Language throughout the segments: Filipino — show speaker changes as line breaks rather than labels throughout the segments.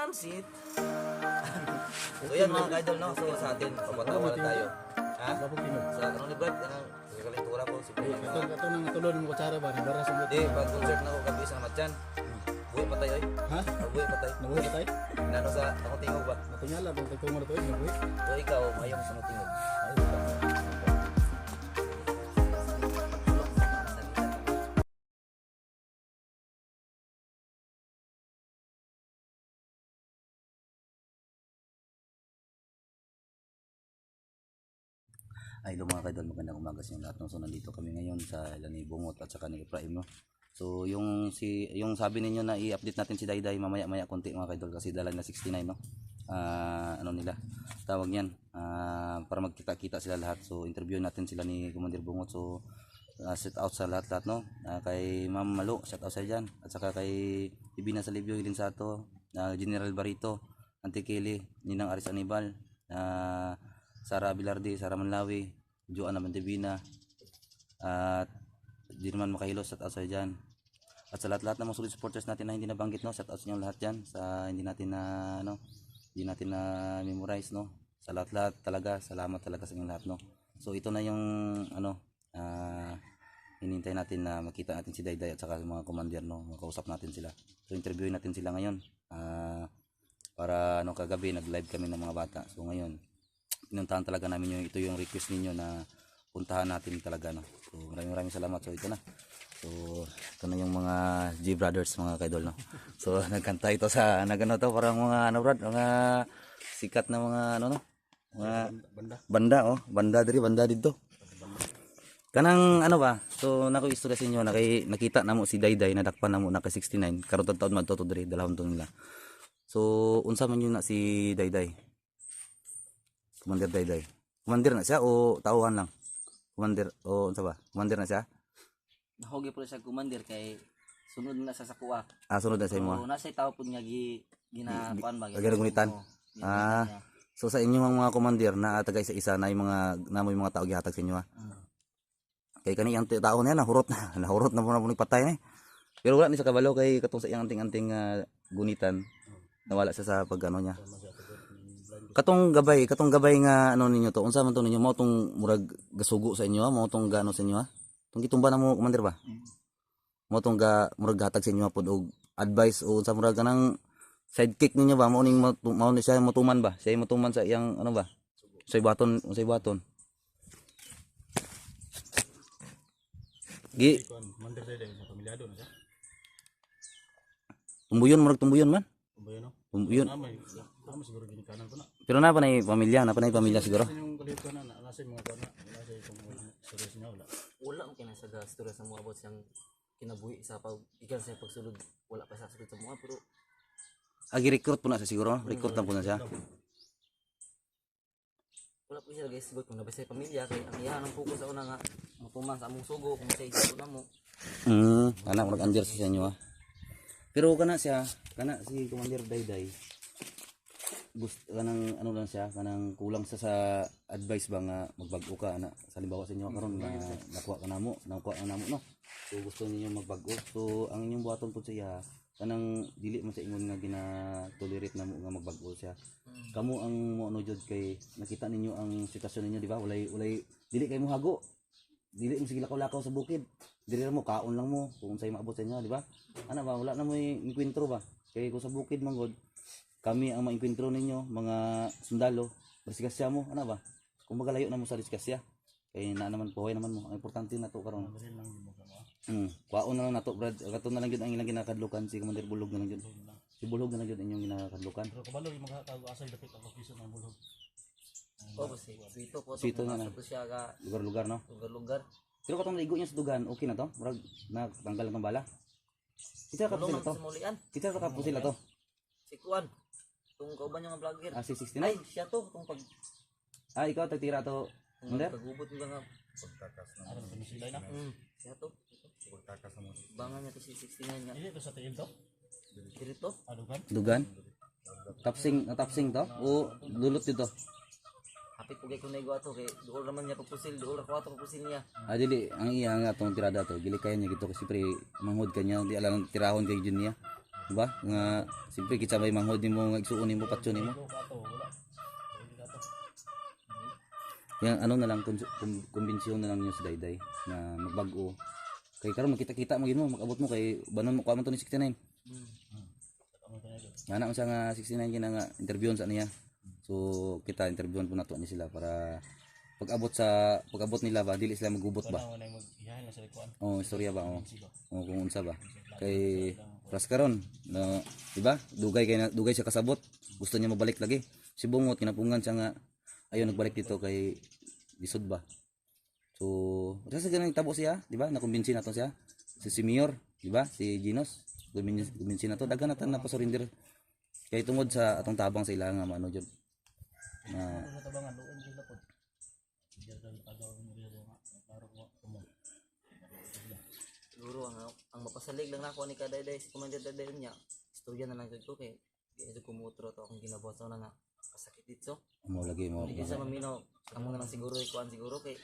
pansit. So yan mga ka-idol, no? So sa atin, papatawa na tayo. Ha? Sa ano ni Brad, sa kalentura ko, si Brad.
Ito nang natulog mo kutsara ba? Nabara sa
Hindi, pag concert na ako gabi sa Matyan, buhay pa tayo eh.
Ha?
Buhay pa tayo.
Nabuhay ka tayo?
Nano sa ako tingog ba?
Natingala, pag tagtungo na to, nabuhay.
So ikaw, mayong sa tingog. Ayun ba?
Ay, mga kaidol, magandang umaga sa inyo lahat. No? So, nandito kami ngayon sa ni Bungot at saka ni Efraim. No? So, yung sabi ninyo na i-update natin si Dayday mamaya-maya konti mga kaidol kasi dala na 69, no? Ano nila? Tawag niyan. Para magkita-kita sila lahat. So, interview natin sila ni Commander Bungot. So, shout out sa lahat-lahat, no? Kay Ma'am Malo, shout out sa diyan. At saka kay Ibina Salibio, Hilin Sato, General Barito, Auntie Kelly, Ninang Aris Anibal, Sara Bilardi, Sara Manlawi, Joanna Mantibina, at di naman makahilos, shout out sa dyan. At sa lahat-lahat ng mga solid supporters natin na hindi nabanggit, no, shout out sa inyo lahat dyan, sa hindi natin na memorize, no. Sa lahat-lahat talaga, salamat talaga sa inyo lahat, no. So ito na yung hinintay natin na makita natin si Dayday at saka mga commander, no, makausap natin sila. So interviewin natin sila ngayon, para kagabi nag-live kami ng mga bata. So ngayon pinuntahan talaga namin ito yung request ninyo na puntahan natin talaga, no. So maraming salamat. So ito na. So ito na yung mga G Brothers mga kaidol, no. So nagkanta ito sa to parang mga Brad, mga sikat na mga no. Mga banda dito. Kanang ba? So nako istorya sa inyo nakita namo si Dayday nadakpan namo naka 69 karon taon madto diri dalawon to nila. So unsa man yun na si Dayday? Commander Dayday. Commander na siya o tauhan lang? Commander o unsa ba? Commander na siya?
Nahogi po siya commander kay sunod na sa sakuha.
Sunod na sa imo.
So nasa tao po niya ginakuan ba?
Ginagulitan. So sa inyo mga commander na taga isa-isa na yung mga namoy mga tao gihatag sa inyo ha. Kay kani ang tao na nahurot na mo na patay na. Pero wala ni sa kabalo kay katong sa iyang anting-anting gunitan. Nawala siya sa pagano niya. Katong gabay nga ninyo to. Unsa man to ninyo mao tong murag gasugo sa inyo, mao tong gano sa inyo ha. Tong gitumba na mo commander ba? Mao tong murag hatag sa inyo pod og advice o unsa murag kanang sidekick ninyo ba mao ning mao ni siya motuman ba? Siya motuman sa iyang ba? Unsay baton.
Commander Dayday, pamilyado na siya.
Tumbuyon man. Tumbuyon.
Tama siguro ginikanan ko na.
Pero na pa na pamilya siguro.
Yung kalito na nasa mga kana, nasa itong stories niya wala.
Wala mo kina sa story sa mga about siyang kinabuhi sa ikan sa pagsulod. Wala pa sa sakit sa mga pero
Agi-recruit po na siya siguro. Recruit na po na siya.
wala po siya guys sigot kung nabasay pamilya kay ang iyahan ang focus sa una nga matuman sa among sugo kung sa ito na mo.
Anak mag-under sa inyo ha. Pero kana si Commander Dayday. Gusto kanang lang siya, kanang kulang sa advice ba nga magbago ka ana. Sa halimbawa sa inyo karon nga nakuha ka namo no. So gusto niyo magbago. So ang inyong buhaton po siya kanang dili man sa ingon nga gina-tolerate namo nga magbago siya. Kamo ang moano jud kay nakita ninyo ang sitwasyon ninyo, di ba? Walay dili kay mo hago. Dili mo sige lakaw-lakaw sa bukid. Dili mo kaon lang mo kung unsay maabot sa inyo, di ba? Ana ba wala na mo inkwentro ba? Kay ko sa bukid manggod kami ang mainkwentro ninyo mga sundalo, diskasya mo, ana ba? Kung magalayo na mo sa diskasya. Kay na naman buhay naman mo. Ang importante na to karon. Kwaon na lang nato brad. Kato na lang gyud ang ilang ginakadlukan si Commander Bulog na lang gyud. Si Bulog na lang gyud inyong ginakadlukan.
Pero kabalo yung maghatag asay dapit ang piso ng bulog.
Sito
na
na siya ka
lugar-lugar no.
lugar.
Pero katong naigo niya sa dugan, okay na to? Murag natanggal ng bala. Kita ka sila to. Kita ka po sila to.
Si Kuan. Tung kauban yung vlogger.
Si 69.
Ay, siya to tong pag
ikaw tagtira to. Commander?
pagubot mo nga
Pagtakas na. Ano ba sila na?
siya to.
Pagtakas na mo.
Bangan niya to si 69 nga.
Dito sa tiil to?
Dito.
Adugan?
Dugan? Tapsing to? O lulot dito?
Hapit pugay ko na igo ato kay duol naman niya pagpusil, duol ako ato pagpusil niya.
Dili ang iya nga tong tirada to. Dili kaya niya gito kasi pre manghod kanya di alam tirahon kay jud niya. Diba? Nga siyempre kita may manghod nimo nga igsuon nimo patyon nimo.
Ito kato, wala. Pwede kato.
Yang ano na lang kumbensyon na lang niyo sa dayday na magbag-o. Kay karon makita-kita mo gid mo makabot mo kay banon mo kuha man to ni 69. Nga na siya nga 69 kina nga interview sa niya. So kita interviewan po nato ni sila para pag-abot nila ba dili sila magubot ba.
Wala na mag-iyahan na sa likuan.
Oh, istorya ba oh. Oh, kung unsa ba. Kay pras karon na di ba? Dugay siya kasabot. Gusto niya mabalik lagi. Si Bungot kinapungan siya nga ayaw nagbalik dito kay lisod ba. So, kasi ganun tabo siya, di ba? Nakumbinsi nato siya. Si Mayor, di ba? Si Ginos, kumbinsi nato daghan natan na pa-surrender. Kay tungod sa atong tabang sa ilang nga ano jud. Na
Sa tabangan doon sila pod. Diyan sa tagaw mo dito nga klaro ko tumo.
Siguro ang mapasalig lang nako ni Kadayday si Commander Dayday niya. Istorya na lang jud ko kay di kumutro to akong ginabuhat na nga kasakit dito.
mo lagi mo.
Hindi sa maminaw. Amo na lang siguro ikuan siguro kay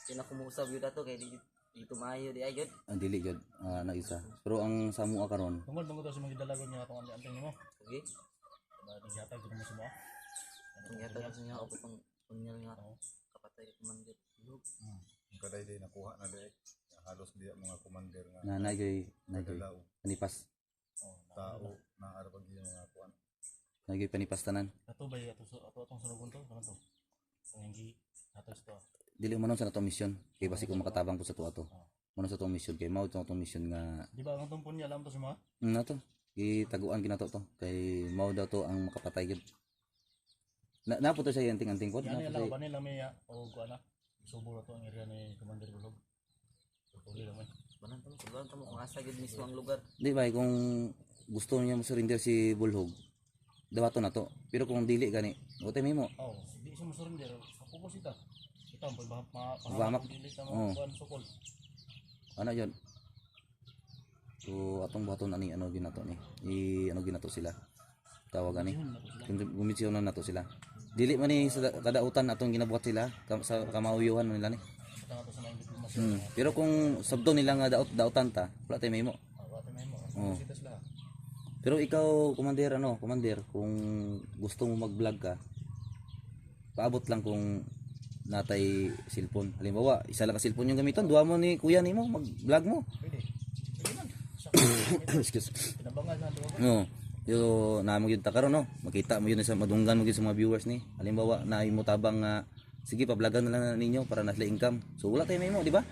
sinakumusab yun ato kay dito maayo di ay gyud.
Ang dili jud na isa. Pero ang samua karon,
Tungod bangod sa mga dalagon niya atong anting nimo.
Okay.
Ba naghatag gid mo sumo.
Ang yata sa niya ako pang kunyal nga kapatay ko man gyud.
Kaday day nakuha na day halos diya mga commander nga
na nagyoy
nagalaw
panipas.
tao na arabag yung mga kuan.
Nagyoy panipas tanan.
Ato ba ato atong sunugon to kaman to. Ang gi ato to.
Dili man sa natong mission kay basi ko makatabang ko sa tuwa to. Mano sa tong mission kay mao tong mission nga
Di ba ang tumpon niya alam to sa mga?
nato gitaguan ginato to kay mao daw to ang makapatay gid. Napo to siya anting-anting pod.
Yan
Napo
lang
siya.
ba nila may o kuan na. Subo na to ang area ni Commander Bulog. Tuloy lang man.
Subukan mo kung asa gyud mismo ang lugar.
Di ba kung gusto niya mo surrender si Bulhog, dawato na to. Pero kung dili gani, ote mo.
Oh, di siya mo surrender. Ako po sita. Ito ang
Pahamak.
dili ta
Oo.
mo kuan sukol.
Ano yun? So atong buhaton ani ano ginato ni. Ano ginato sila. Tawag ani. Gumisyon na nato sila. Dili man ni sa kadautan atong ginabuhat sila sa kamauyuhan man nila ni.
Ito nga to sa mga diplomasya.
Pero kung sabdo nila nga dautan ta, wala tay mahimo.
Wala tayo mo.
Oo.
Sita sila.
Pero ikaw, commander, kung gusto mo mag-vlog ka, paabot lang kung natay cellphone. Halimbawa, isa lang ka cellphone yung gamiton, duha mo ni kuya nimo mag-vlog mo.
Pwede. Sige man.
Excuse.
Tinabangan na do.
No. Yo na mo gyud ta karon no. Makita mo yun sa madunggan mo gyud sa mga viewers ni. Halimbawa, na imo tabang nga sige pa-vlogan na lang ninyo para nasla income. So wala tay mo, di ba?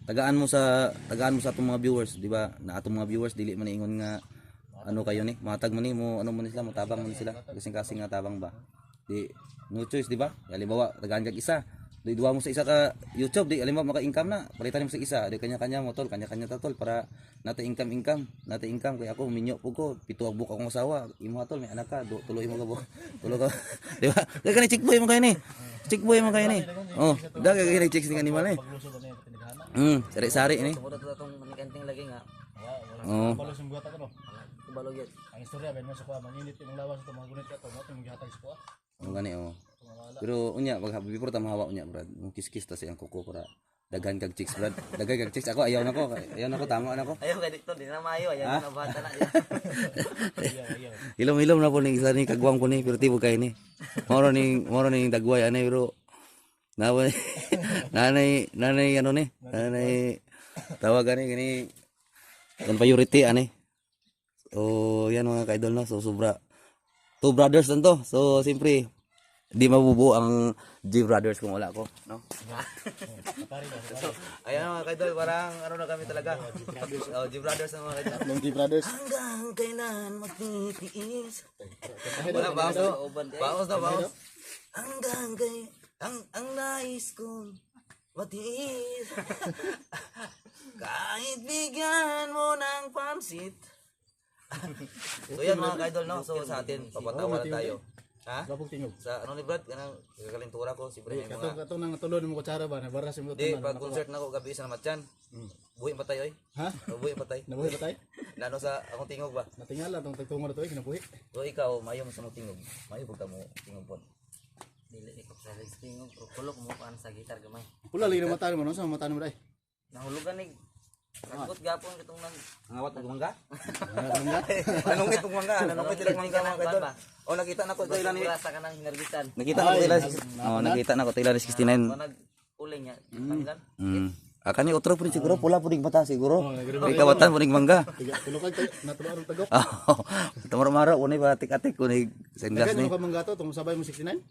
Tagaan mo sa atong mga viewers, di ba? Na atong mga viewers dili man ingon nga ano kayo ni, matag mo ni mo ano mo ni sila, mo tabang mo ni sila. Kasing-kasing nga tabang ba. Di no choice, di ba? Halimbawa, tagaan kag isa. Di duwa mo sa isa ka YouTube, di halimbawa maka-income na. Palitan mo sa isa, di kanya-kanya mo tol, kanya-kanya ta tol para nate income. Kay ako minyo pug ko, pito ang buka akong asawa. Imo tol, may anak ka, tuloy mo ka bo. Tulo ka. Di ba? Kaya kani chick boy mo kayo ni. Chick boy mo kayo ni. Oh, daga kay chick sing animal ni.
Pagluso ba niya tinighana?
Sari-sari ni.
Sumunod na itong manikanting lagi nga.
Oo.
Wala yung buhat ako no.
Kubalo yun.
Ang istorya ben mo sa kuha maninit yung lawas sa mga gunit ka to, mo yung gihatag sa kuha.
Ang gani oh.
Tumawala.
Pero unya pag before ta mahawa unya brad, mo kiss-kiss ta siyang kuko para daghan kag chicks brad. Daghan kag chicks ako ayaw nako, tama na ko.
Ayaw kay dito, di na maayo. Ayaw na bata na.
Ayaw.
Ilom-ilom na po ni isa ni kagwang ko ni pero tibo kay ni. Moro ni dagway anay pero nawa nanay ano ni? Nanay tawagan ni gani kan priority ani. So yan mga kaidol no. So sobra two brothers lang to. So siyempre di mabubuo ang G brothers kung wala ko, no? Ayan mga kaidol, parang ano na kami talaga. Oh, G brothers na mga kaidol.
Monkey Brothers.
Hanggang kailan magtitiis? Wala, baos na. Hanggang kay ang nais kong matiis. Kahit bigyan mo ng pansit. So yan mga kaidol, no? So sa atin, papatawa na tayo. Ha?
Gapog tingog.
Sa ano ni Brad, kanang kakalintura ko, siyempre may mga...
Katong nang tulod mo kutsara ba na baras mo
Di, pag concert na ko gabi sa Namatyan, buhi pa tayo eh.
Ha?
Buhi pa tayo.
Nabuhi ba tayo?
Lalo sa akong tingog ba?
Natingala tong tagtungo na to kinabuhi.
So ikaw, mayo mo sa mong tingog. Mayo pagka mo tingog po. Dili ko sa tingog, pero kulok mo paan sa gitar gamay.
Pula lagi na mata mo no sa mata mo dai.
Nahulugan ni Nagkot gapon itong nang
Ngawat og mangga.
anong itong mangga, anong itong mangga mga kaidol. O nakita na ko sa ilan ni
Rasa ka ng hinarbitan.
Nakita na ko ila. Oh, nakita na ko ila 69.
uling niya. Tanggal.
Kani otro pud siguro pula pud mata siguro. Kay kawatan pud mangga.
Tulukan tayo, natuloy ang tagok.
Oh. Tamar-mara unay batik-atik unay senggas
Kaya
ni.
mo ka manggato, itong sabay mo 69?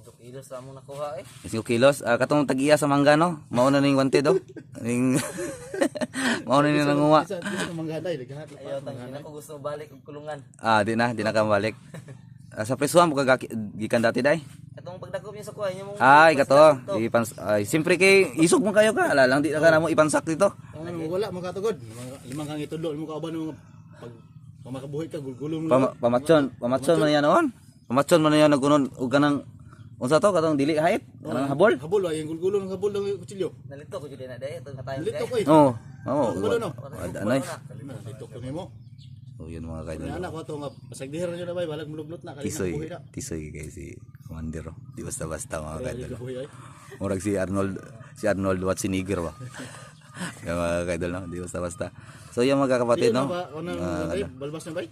5 kilos sa among nakuha eh.
5 kilos katong tag-iya sa mangga no. Mao na ning wanted do. Ning mao na ning nanguha.
Isa manggaday, naghahat
Ayaw tangin ako gusto balik og kulungan.
Di na ka balik. Sa presuhan mo gikan dati day.
Katong pagdakop niya sa kuha niya mong
Ay kato. Siyempre kay isog man kayo ka. Ala lang di na ka namo ipansak dito.
Wala magkatugod. Limang kang itudlo mo kauban mo pag makabuhi ka gulgulong mo.
Pamatson man yan noon. Pamatson man yan nagunon og kanang unsa to katong dili hait, kanang habol.
Habol ay gulgulong ng habol ng kutsilyo.
nalito ko jud na day itong katayo.
Lito ko eh.
Oo.
Habol no.
Ano eh.
Lito ko nimo.
So yun mga kaidol.
Ana ko to nga pasagdiher na bay balag mulublot na kali na
Tisoy,
buhi na.
tisoy kay si Commander. Di basta-basta mga kaidol.
Buhi ay.
Murag si Arnold Schwarzenegger ba. Yung mga kaidol no, di basta-basta. So yung mga kapatid no.
Balbas na bay.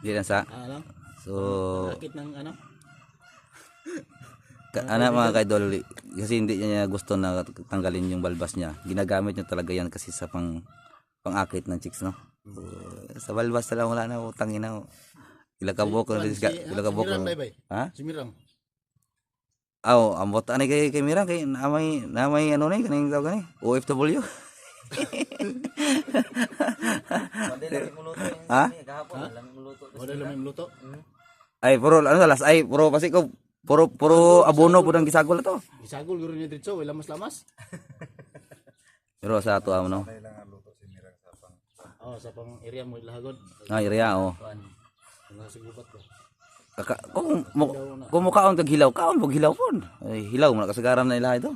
Di na sa.
Lang.
So
Sakit ng ano?
mga kaidol kasi hindi niya gusto na tanggalin yung balbas niya. Ginagamit niya talaga yan kasi sa pang-akit ng chicks no. So, sa balbas talaga wala na utangin na. Ilakabok ilakabok. Ha?
Si Mirang.
Aw, ambot ani kay Mirang kay namay ano ni kaning tawag ni OFW.
Madali lang muluto yung
Ha?
kahapon lang muluto.
Wala lang may luto.
Ay puro ano salas ay puro pasi ko puro abono pud ang gisagol to.
Isagol guro niya dito, wala lamas.
Pero sa ato no.
Kailangan luto si Mirang sa pang sa pang area mo ilahagod.
Area oh.
Nga sigubat ko.
Kung mukaon tag hilaw, kaon pag hilaw pon. Ay hilaw mo na kasagaran na ilaha ito.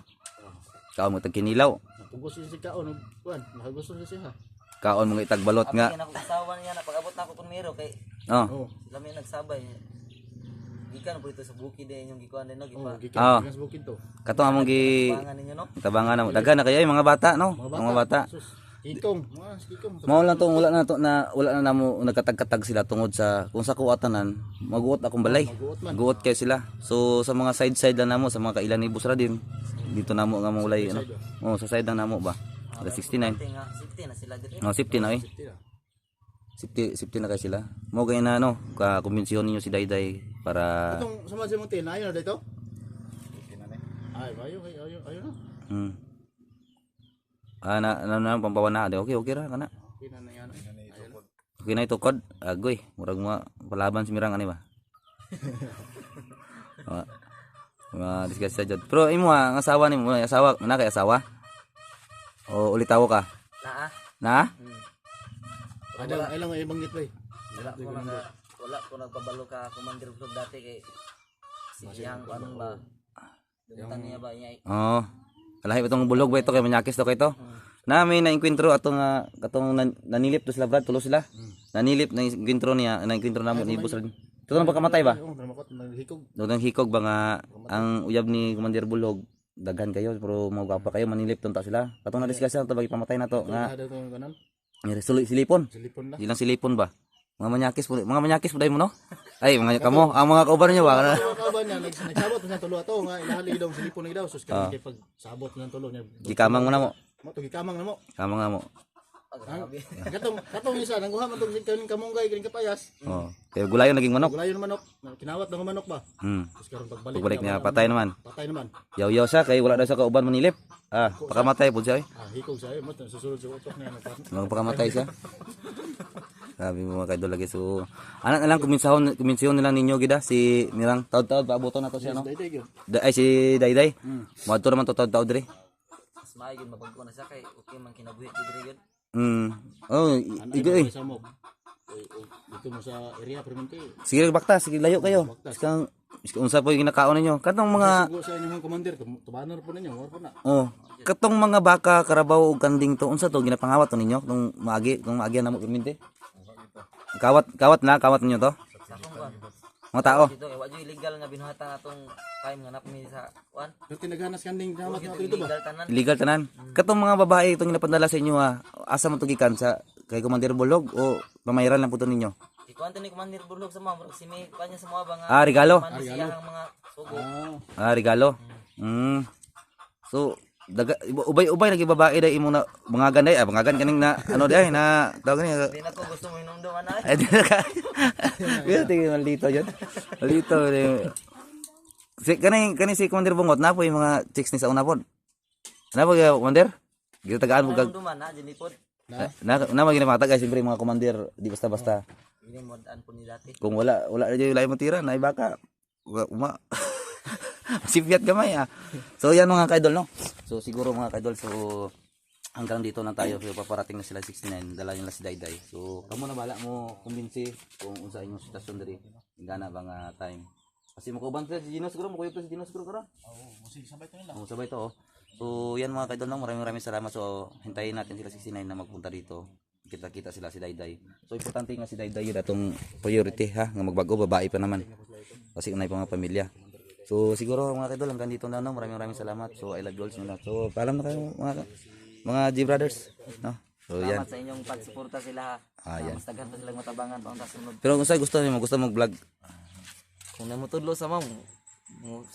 Kaon mo tag kinilaw.
Napugos si kaon kuan, makagusto siya.
Kaon mo itag balot nga.
Ako kasawa niya na pag-abot na ako kun miro kay
Oh.
sila may nagsabay. Gikan po ito sa bukid din yung gikuan din no gipa.
Gikan sa bukid to.
Katong among
Pangan ninyo no.
tabangan na mo. Dagan na kaya mga bata no. Mga bata.
Kikong, kikong.
Mao lang tong wala na namo nagkatag-katag sila tungod sa kung sa kuwatanan maguot akong balay. Guot kay sila. So sa mga side lang namo sa mga kailan ibus ra din. Dito namo nga maulay ano. Oh sa side lang namo ba. 69.
Tinga 60 na sila dito.
No 50 na eh. 50 na kay sila. Mo gay na ano, kumbensyon ninyo si Dayday para
Itong sama si Monte na ayun na dito. Ay, ayo na.
Na pampawan na. Okay ra kana.
Okay na yan.
Okay na itukod. Agoy, murag mga palaban si Mirang ani ba. Mga discuss sa jud. Pero imo ang asawa nimo, asawa na kay asawa? O ulitaw ka? Na?
Ada ay lang ibang git bay.
Wala ko nagpabalo ka Commander Vlog dati kay siyang ano ba. Duntan niya ba niya.
Oh. Alahi itong bulog ba ito kay manyakis to kay to. Na may na-enkwentro atong katong nanilip to sila Brad tulo sila. Nanilip na enkwentro niya, na-enkwentro namo ni Boss Rad. Ito na pagkamatay ba?
Oo, namakot naghikog.
Nang hikog ba nga ang uyab ni Commander Bulog daghan kayo pero mo pa kayo manilip tunta sila. Katong na-discuss na to bagi pamatay na to nga.
Ada to kanan.
Silipon.
Silipon na.
Ilang silipon ba? Mga manyakis mo no? Ay mga kamo, ang mga kauban niyo ba?
Kauban niya nagsabot na tulo ato nga inahali daw silipon na daw sus kay pag sabot na tulo niya.
Gikamang mo na mo.
Mo to gikamang na mo.
Kamang nga mo.
Katong isa nangguha man tong kaning kamunggay kaning kapayas.
Oh. Kaya gulayon naging manok.
Gulayon manok. Kinawat ng manok ba? Sus karon
Pagbalik niya patay naman.
Patay naman.
Yaw siya kay wala daw sa kauban manilip. Pakamatay pud siya eh.
Hikog siya mo susulod sa utok niya
Pakamatay siya. Sabi mo mga kaidol lagi so anak na lang kuminsyon nila ninyo gida si Mirang taud-taud paaboton na to siya no. Ay si Dayday. Moadto naman to taud-taud diri.
Mas maayo gyud mabagko na siya kay okay man kinabuhi diri gyud.
Oh, igo eh.
Dito mo sa area permente.
Sige bakta, sige layo kayo. Sikang unsa po yung ginakaon ninyo? Katong mga
Sugo sa inyong commander, tubanon po ninyo, mo po na.
oh, katong mga baka, karabaw ug kanding to unsa to ginapangawat to ninyo kung maagi na mo permente? Kawat ninyo to? mga tao.
Dito kay wadyo illegal nga binuhatan atong time nga napmi sa kuan.
Pero tinaghanas kanding damat
Dito
na ito ba?
illegal tanan.
Illegal tanan. Katong mga babae itong ginapadala sa inyo ha. Asa mo tugikan sa kay Commander Bulog o pamayaran lang po to ninyo?
Ikuan ni Commander Bulog sa mga si may kanya sa mga banga.
Ah, regalo.
Siya ang mga sugo.
Ah,
Regalo. So ubay lagi babae dai imo na bangagan dai, bangagan kaning na ano dai na tawag ni.
Di na ko gusto mo hinumduman na.
Ay, di na ka. Pero tingin malito yun. Malito. Si, kani si Commander Bungot na po yung mga chicks ni sa una po. Na po yung Commander? Gito tagaan mo kag...
Hinumduman na, dinipod.
Na magiging mga tagay, siyempre mga Commander, di basta-basta.
Ginimodaan po ni dati.
Kung wala na yung layo matira, na baka. Sipiat gamay ah. So yan mga kaidol no. So siguro mga kaidol, so hanggang dito na tayo. So paparating na sila 69, dala nila si Dayday. So kamo na bala mo kumbinsi kung unsa inyong sitwasyon diri. Ingana ba nga time. Kasi makauban sila si Gino siguro, makuyog to si Gino siguro karon.
Oo, sige, sabay to nila.
Oh, sabay to oh. So yan mga kaidol no, maraming salamat. So hintayin natin sila 69 na magpunta dito. Kita-kita sila si Dayday. So importante nga si Dayday yun atong priority ha, nga magbago babae pa naman. Kasi unay pa mga pamilya. So siguro mga kaidol hanggang dito na no. Maraming salamat. So I love you all nila. So paalam na kayo mga G brothers, no. So yan.
Salamat sa inyong pagsuporta sila.
Yan.
Mas daghan pa silang matabangan pa ang sunod.
Pero kung sa gusto niyo, gusto mag-vlog.
Kung namutudlo sa ma'am.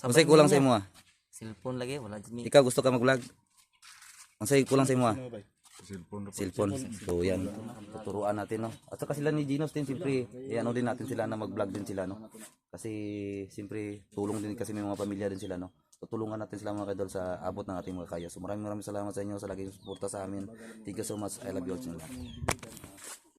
Unsay kulang sa imo ah?
Cellphone lagi wala jud mi.
Ikaw gusto ka mag-vlog? Unsay kulang sa imo ah?
ano ba?
Cellphone. So yan, tuturuan natin no. At saka sila ni Ginos din siyempre, ano din natin sila na mag-vlog din sila no. Kasi siyempre tulong din kasi may mga pamilya din sila no. Tutulungan natin sila mga kaidol sa abot ng ating mga kaya. So maraming salamat sa inyo sa laging suporta sa amin. Thank you so much. I love you all.